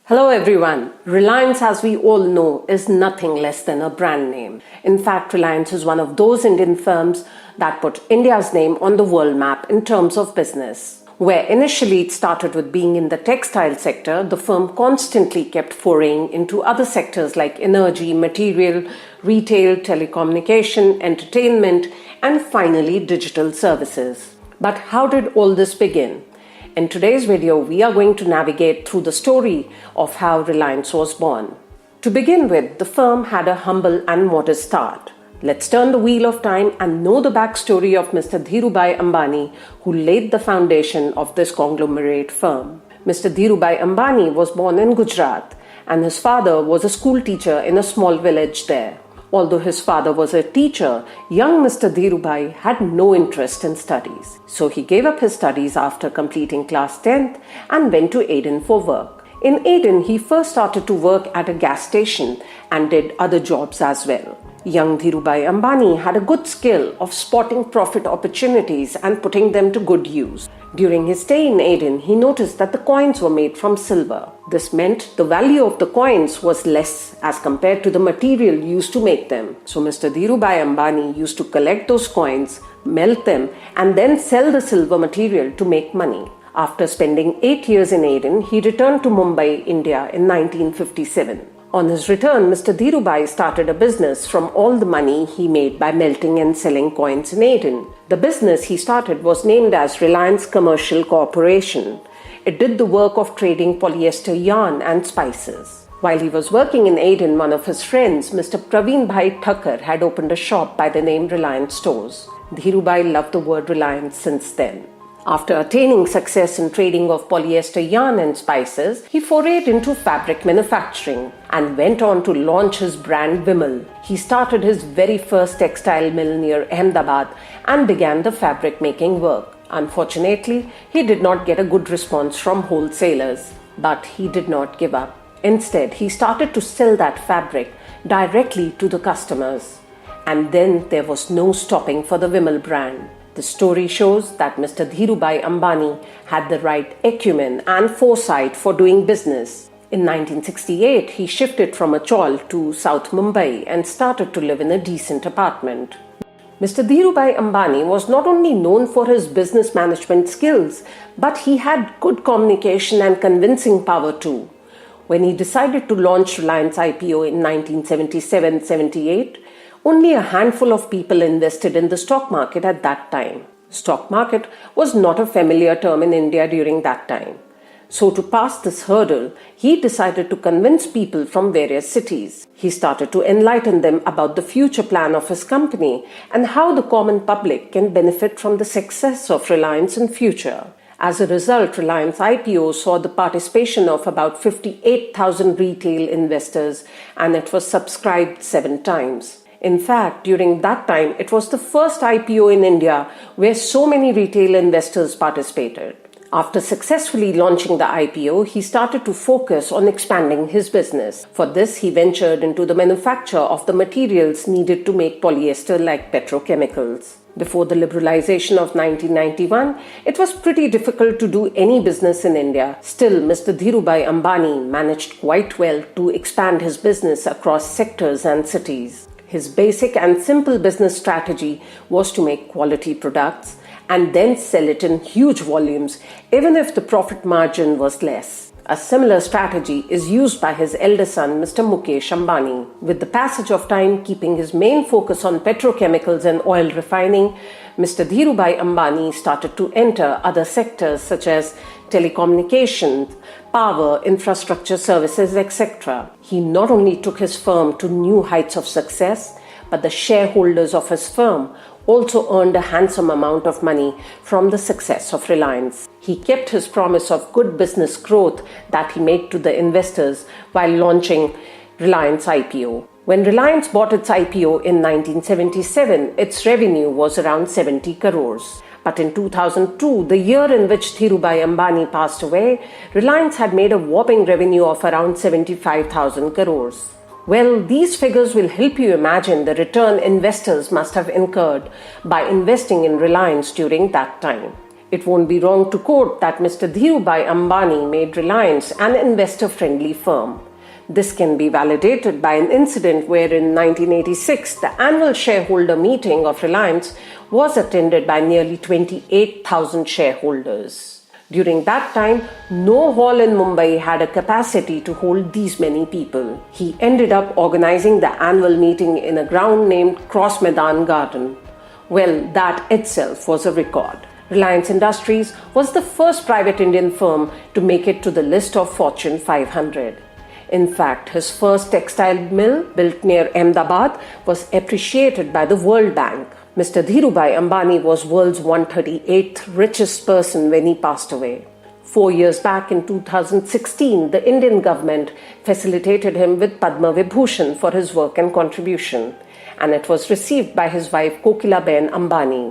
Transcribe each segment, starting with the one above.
Hello everyone. Reliance, as we all know, is nothing less than a brand name. In fact, Reliance is one of those Indian firms that put India's name on the world map in terms of business. Where initially it started with being in the textile sector, the firm constantly kept foraying into other sectors like energy, material, retail, telecommunication, entertainment, and finally digital services. But how did all this begin? In today's video, we are going to navigate through the story of how Reliance was born. To begin with, the firm had a humble and modest start. Let's turn the wheel of time and know the backstory of Mr. Dhirubhai Ambani, who laid the foundation of this conglomerate firm. Mr. Dhirubhai Ambani was born in Gujarat, and his father was a school teacher in a small village there. Although his father was a teacher, young Mr. Dhirubhai had no interest in studies. So he gave up his studies after completing class 10th and went to Aden for work. In Aden, he first started to work at a gas station and did other jobs as well. Young Dhirubhai Ambani had a good skill of spotting profit opportunities and putting them to good use. During his stay in Aden, he noticed that the coins were made from silver. This meant the value of the coins was less as compared to the material used to make them. So Mr. Dhirubhai Ambani used to collect those coins, melt them, and then sell the silver material to make money. After spending 8 years in Aden, he returned to Mumbai, India in 1957. On his return, Mr. Dhirubhai started a business from all the money he made by melting and selling coins in Aden. The business he started was named as Reliance Commercial Corporation. It did the work of trading polyester yarn and spices. While he was working in Aden, one of his friends, Mr. Praveen Bhai Thakkar, had opened a shop by the name Reliance Stores. Dhirubhai loved the word Reliance since then. After attaining success in trading of polyester yarn and spices, he forayed into fabric manufacturing and went on to launch his brand Vimal. He started his very first textile mill near Ahmedabad and began the fabric making work. Unfortunately, he did not get a good response from wholesalers, but he did not give up. Instead, he started to sell that fabric directly to the customers. And then there was no stopping for the Vimal brand. The story shows that Mr. Dhirubhai Ambani had the right acumen and foresight for doing business. In 1968, he shifted from a chawl to South Mumbai and started to live in a decent apartment. Mr. Dhirubhai Ambani was not only known for his business management skills, but he had good communication and convincing power too. When he decided to launch Reliance IPO in 1977-78, only a handful of people invested in the stock market at that time. Stock market was not a familiar term in India during that time. So to pass this hurdle, he decided to convince people from various cities. He started to enlighten them about the future plan of his company and how the common public can benefit from the success of Reliance in future. As a result, Reliance IPO saw the participation of about 58,000 retail investors, and it was subscribed 7 times. In fact, during that time, it was the first IPO in India where so many retail investors participated. After successfully launching the IPO, he started to focus on expanding his business. For this, he ventured into the manufacture of the materials needed to make polyester like petrochemicals. Before the liberalization of 1991, it was pretty difficult to do any business in India. Still, Mr. Dhirubhai Ambani managed quite well to expand his business across sectors and cities. His basic and simple business strategy was to make quality products and then sell it in huge volumes, even if the profit margin was less. A similar strategy is used by his elder son, Mr. Mukesh Ambani. With the passage of time keeping his main focus on petrochemicals and oil refining, Mr. Dhirubhai Ambani started to enter other sectors such as telecommunications, power, infrastructure services, etc. He not only took his firm to new heights of success, but the shareholders of his firm also earned a handsome amount of money from the success of Reliance. He kept his promise of good business growth that he made to the investors while launching Reliance IPO. When Reliance bought its IPO in 1977, its revenue was around 70 crores. But in 2002, the year in which Dhirubhai Ambani passed away, Reliance had made a whopping revenue of around 75,000 crores. Well, these figures will help you imagine the return investors must have incurred by investing in Reliance during that time. It won't be wrong to quote that Mr. Dhirubhai Ambani made Reliance an investor-friendly firm. This can be validated by an incident where in 1986, the annual shareholder meeting of Reliance was attended by nearly 28,000 shareholders. During that time, no hall in Mumbai had a capacity to hold these many people. He ended up organizing the annual meeting in a ground named Cross Maidan Garden. Well, that itself was a record. Reliance Industries was the first private Indian firm to make it to the list of Fortune 500. In fact, his first textile mill, built near Ahmedabad, was appreciated by the World Bank. Mr. Dhirubhai Ambani was world's 138th richest person when he passed away. 4 years back in 2016, the Indian government facilitated him with Padma Vibhushan for his work and contribution, and it was received by his wife Kokilaben Ambani.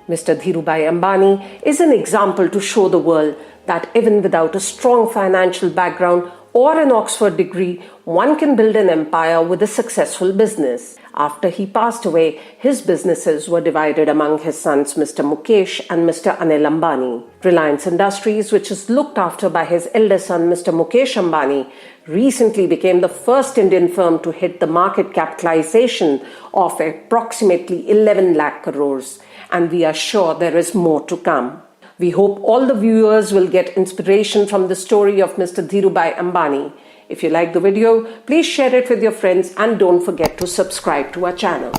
Mr. Dhirubhai Ambani is an example to show the world that even without a strong financial background or an Oxford degree, one can build an empire with a successful business. After he passed away, his businesses were divided among his sons Mr. Mukesh and Mr. Anil Ambani. Reliance Industries, which is looked after by his eldest son Mr. Mukesh Ambani, recently became the first Indian firm to hit the market capitalization of approximately 11 lakh crores. And we are sure there is more to come. We hope all the viewers will get inspiration from the story of Mr. Dhirubhai Ambani. If you like the video, please share it with your friends and don't forget to subscribe to our channel.